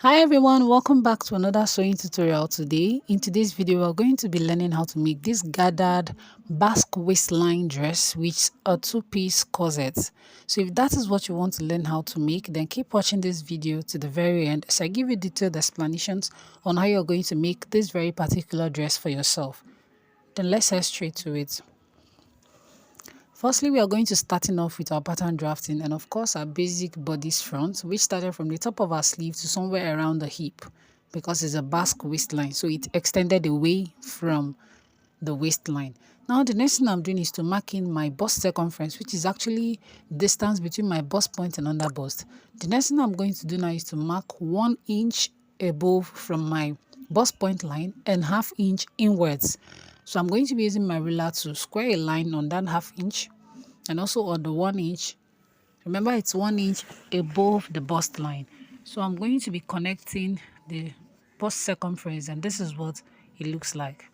Hi everyone, welcome back to another sewing tutorial. Today in today's video we're going to be learning how to make this gathered basque waistline dress with a two-piece corset. So if that is what you want to learn how to make, then keep watching this video to the very end as I give you detailed explanations on how you're going to make this very particular dress for yourself. Then let's head straight to it. Firstly, we are going to starting off with our pattern drafting and of course our basic bodice front, which started from the top of our sleeve to somewhere around the hip because it's a basque waistline, so it extended away from the waistline. Now the next thing I'm doing is to mark in my bust circumference, which is actually distance between my bust point and under bust. The next thing I'm going to do now is to mark 1 inch above from my bust point line and ½ inch inwards. So I'm going to be using my ruler to square a line on that ½ inch and also on the 1 inch. Remember, it's 1 inch above the bust line. So I'm going to be connecting the bust circumference, and this is what it looks like.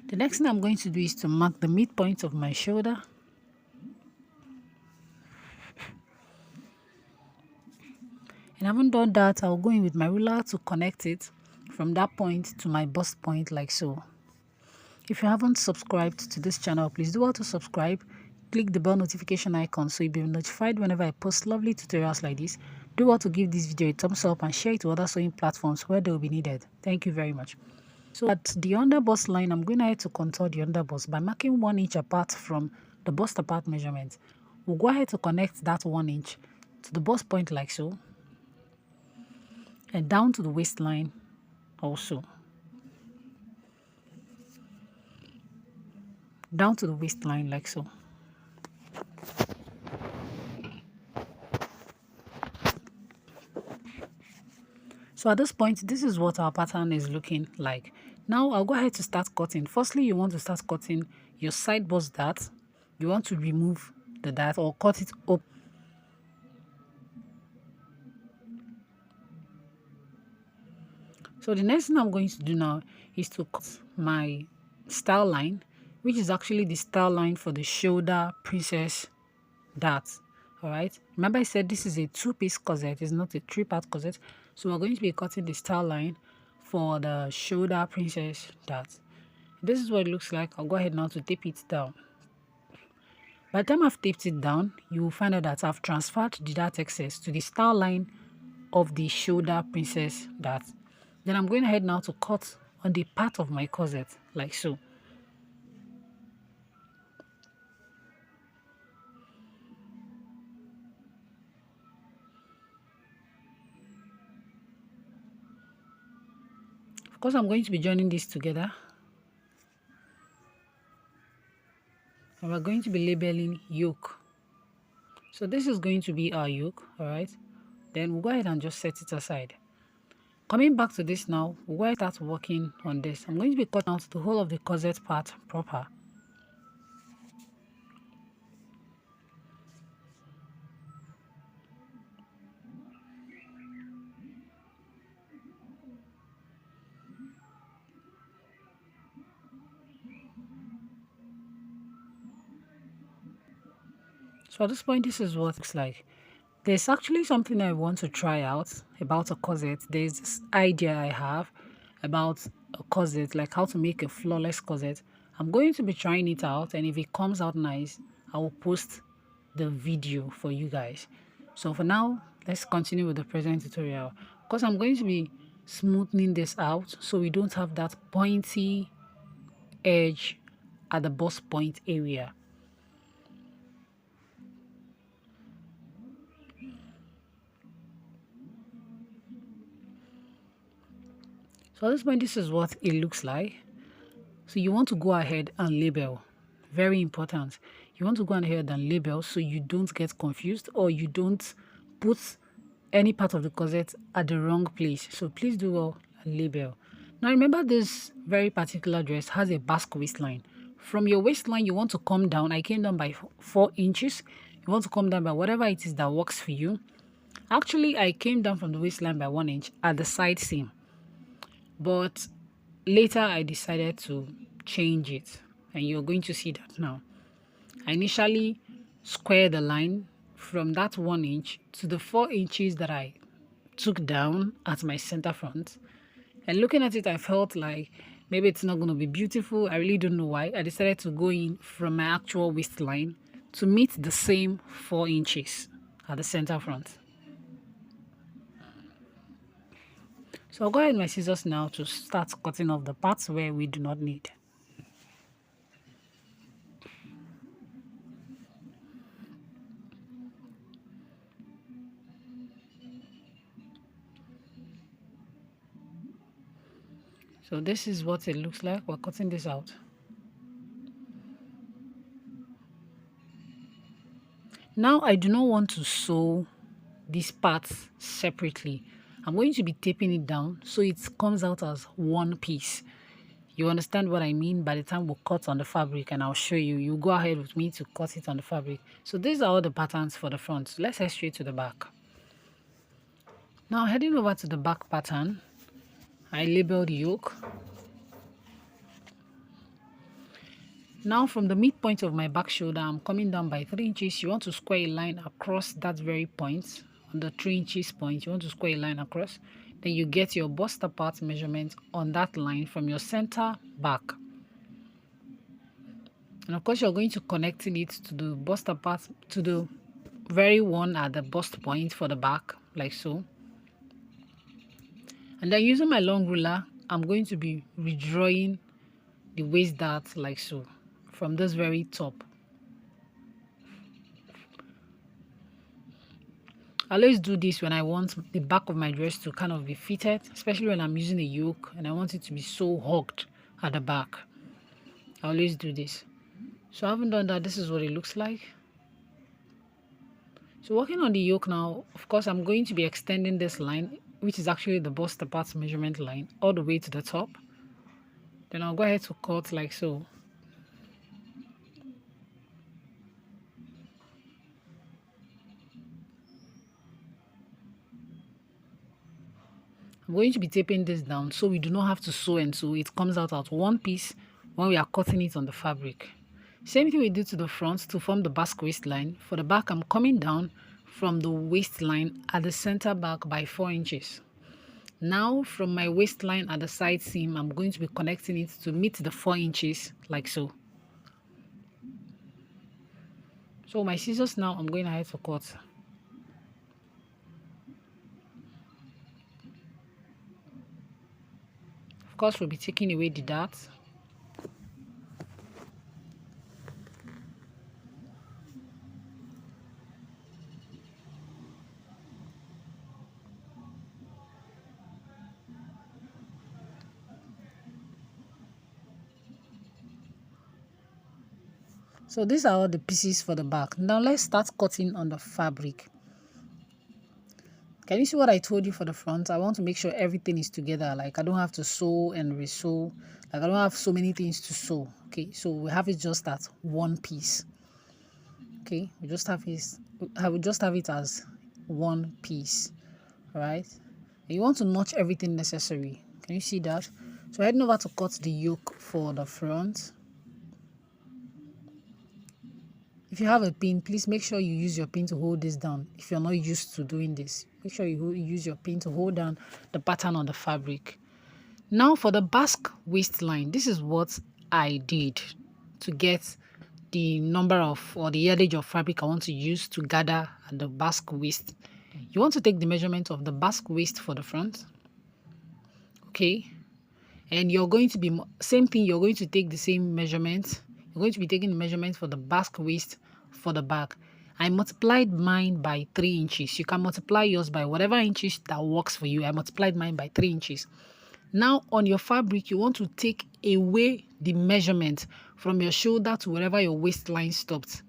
The next thing I'm going to do is to mark the midpoint of my shoulder. And having done that, I'll go in with my ruler to connect it from that point to my bust point like so. If you haven't subscribed to this channel, please do well to subscribe. Click the bell notification icon so you'll be notified whenever I post lovely tutorials like this. Do well to give this video a thumbs up and share it to other sewing platforms where they will be needed. Thank you very much. So at the under bust line, I'm going ahead to contour the under bust by marking 1 inch apart from the bust apart measurement. We'll go ahead to connect that 1 inch to the bust point like so, and down to the waistline also. Down to the waistline like so. So at this point, this is what our pattern is looking like. Now I'll go ahead to start cutting. Firstly, you want to start cutting your side bust dart. You want to remove the dart or cut it up. So the next thing I'm going to do now is to cut my style line, which is actually the style line for the shoulder princess dart. Alright, remember I said this is a two-piece corset, it's not a three-part corset. So we're going to be cutting the style line for the shoulder princess dart. This is what it looks like. I'll go ahead now to tape it down. By the time I've taped it down, you will find out that I've transferred the dart excess to the style line of the shoulder princess dart. Then I'm going ahead now to cut on the part of my corset like so. Of course, I'm going to be joining this together. And we're going to be labeling yoke. So this is going to be our yoke, alright? Then we'll go ahead and just set it aside. Coming back to this now, we'll go ahead and start working on this. I'm going to be cutting out the whole of the corset part proper. So at this point, this is what it looks like. There's actually something I want to try out about a corset. There's this idea I have about a corset, like how to make a flawless corset. I'm going to be trying it out, and if it comes out nice, I will post the video for you guys. So for now, let's continue with the present tutorial, because I'm going to be smoothing this out so we don't have that pointy edge at the bust point area. So at this point, this is what it looks like. So you want to go ahead and label. Very important. You want to go ahead and label so you don't get confused or you don't put any part of the corset at the wrong place. So please do well and label. Now remember, this very particular dress has a basque waistline. From your waistline, you want to come down. I came down by 4 inches. You want to come down by whatever it is that works for you. Actually, I came down from the waistline by 1 inch at the side seam. But later I decided to change it, and you're going to see that now. I initially squared the line from that 1 inch to the 4 inches that I took down at my center front. And looking at it, I felt like maybe it's not going to be beautiful. I really don't know why. I decided to go in from my actual waistline to meet the same 4 inches at the center front. So I'll go ahead with my scissors now to start cutting off the parts where we do not need. So this is what it looks like. We're cutting this out. Now I do not want to sew these parts separately. I'm going to be taping it down so it comes out as one piece. You understand what I mean? By the time we cut on the fabric, and I'll show you, you go ahead with me to cut it on the fabric. So these are all the patterns for the front. So let's head straight to the back. Now heading over to the back pattern, I labeled yoke. Now from the midpoint of my back shoulder, I'm coming down by 3 inches. You want to square a line across that very point. On the 3 inches point, you want to square a line across. Then you get your bust apart measurement on that line from your center back. And of course, you're going to connecting it to the bust apart, to the very one at the bust point for the back, like so. And then using my long ruler, I'm going to be redrawing the waist dart like so from this very top. I always do this when I want the back of my dress to kind of be fitted, especially when I'm using a yoke and I want it to be so hugged at the back. I always do this. So I haven't done that. This is what it looks like. So working on the yoke now, of course, I'm going to be extending this line, which is actually the bust apart measurement line, all the way to the top. Then I'll go ahead to cut like so. I'm going to be taping this down so we do not have to sew, and so it comes out at one piece when we are cutting it on the fabric. Same thing we do to the front to form the basque waistline. For the back, I'm coming down from the waistline at the center back by 4 inches. Now from my waistline at the side seam, I'm going to be connecting it to meet the 4 inches like so. So my scissors now, I'm going ahead to cut. Of course, we'll be taking away the dart. So these are all the pieces for the back. Now let's start cutting on the fabric. Can you see what I told you for the front? I want to make sure everything is together. Like I don't have to sew and re-sew. Like I don't have so many things to sew. Okay, so we have it just at one piece. Okay, we just have this. I will just have it as one piece. All right. And you want to notch everything necessary. Can you see that? So heading over to cut the yoke for the front. If you have a pin, please make sure you use your pin to hold this down. If you're not used to doing this, make sure you use your pin to hold down the pattern on the fabric. Now for the basque waistline, this is what I did to get the number of or the yardage of fabric I want to use to gather at the basque waist. You want to take the measurement of the basque waist for the front. Okay. And you're going to be, same thing, you're going to take the same measurement. You're going to be taking the measurement for the basque waist for the back. I multiplied mine by 3 inches. You can multiply yours by whatever inches that works for you. I multiplied mine by 3 inches. Now on your fabric, you want to take away the measurement from your shoulder to wherever your waistline stopped.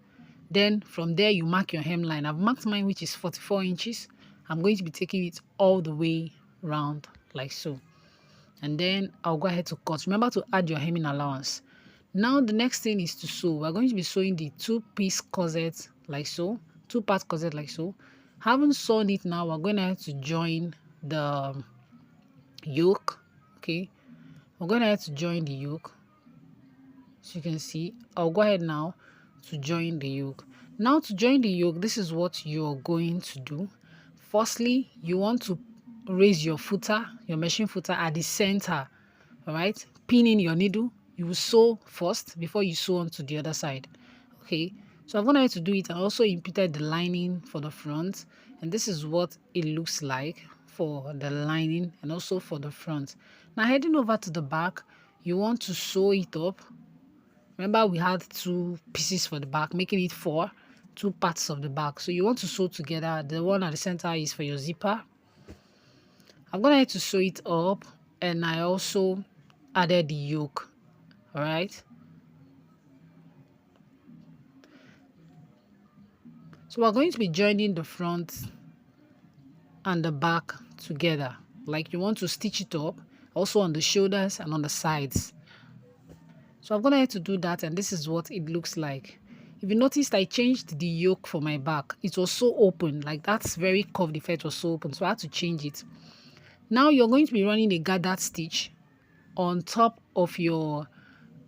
Then from there, you mark your hemline. I've marked mine, which is 44 inches. I'm going to be taking it all the way round like so. And then I'll go ahead to cut. Remember to add your hemming allowance. Now the next thing is to sew. We're going to be sewing the two-piece corset like so, two-part corset like so. Having sewn it now, we're going to have to join the yoke. Okay, we're going to have to join the yoke. So you can see, I'll go ahead now to join the yoke. Now to join the yoke, this is what you're going to do. Firstly, you want to raise your footer, your machine footer at the center. All right, pin in your needle. You will sew first before you sew onto the other side. Okay, so I've gone ahead to do it and also imputed the lining for the front, and this is what it looks like for the lining and also for the front. Now heading over to the back, you want to sew it up. Remember we had 2 pieces for the back, making it 4, 2 parts of the back. So you want to sew together. The one at the center is for your zipper. I'm gonna have to sew it up, and I also added the yoke. All right, so we're going to be joining the front and the back together. Like you want to stitch it up also on the shoulders and on the sides. So I'm gonna have to do that, and this is what it looks like. If you noticed, I changed the yoke for my back. It was so open, like that's very curved effect was so open, so I had to change it. Now you're going to be running a gathered stitch on top of your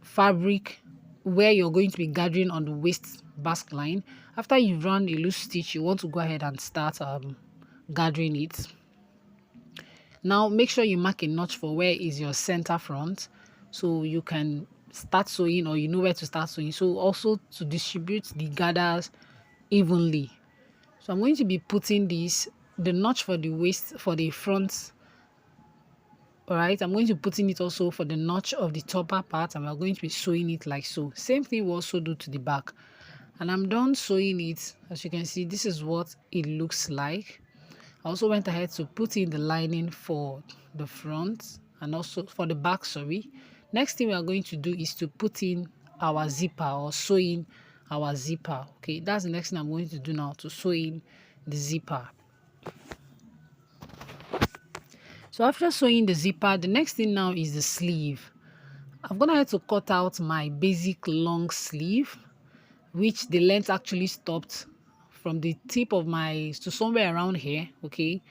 fabric where you're going to be gathering on the waist basque line. After you've run a loose stitch, you want to go ahead and start gathering it. Now make sure you mark a notch for where is your center front, so you can start sewing, or you know where to start sewing. So also to distribute the gathers evenly. So I'm going to be putting the notch for the waist for the front. All right, I'm going to be putting it also for the notch of the topper part, and we're going to be sewing it like so. Same thing we also do to the back. And I'm done sewing it. As you can see, this is what it looks like. I also went ahead to put in the lining for the front and also for the back, sorry. Next thing we are going to do is to put in our zipper, or sew in our zipper. Okay, that's the next thing I'm going to do now, to sew in the zipper. So after sewing the zipper, the next thing now is the sleeve. I'm gonna have to cut out my basic long sleeve, which the length actually stopped from the tip of my to somewhere around here. Okay,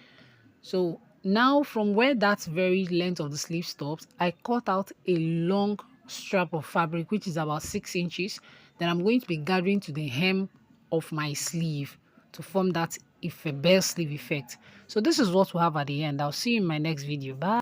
so now from where that very length of the sleeve stops, I cut out a long strap of fabric which is about 6 inches. Then I'm going to be gathering to the hem of my sleeve to form that bell sleeve effect. So this is what we have at the end. I'll see you in my next video. Bye.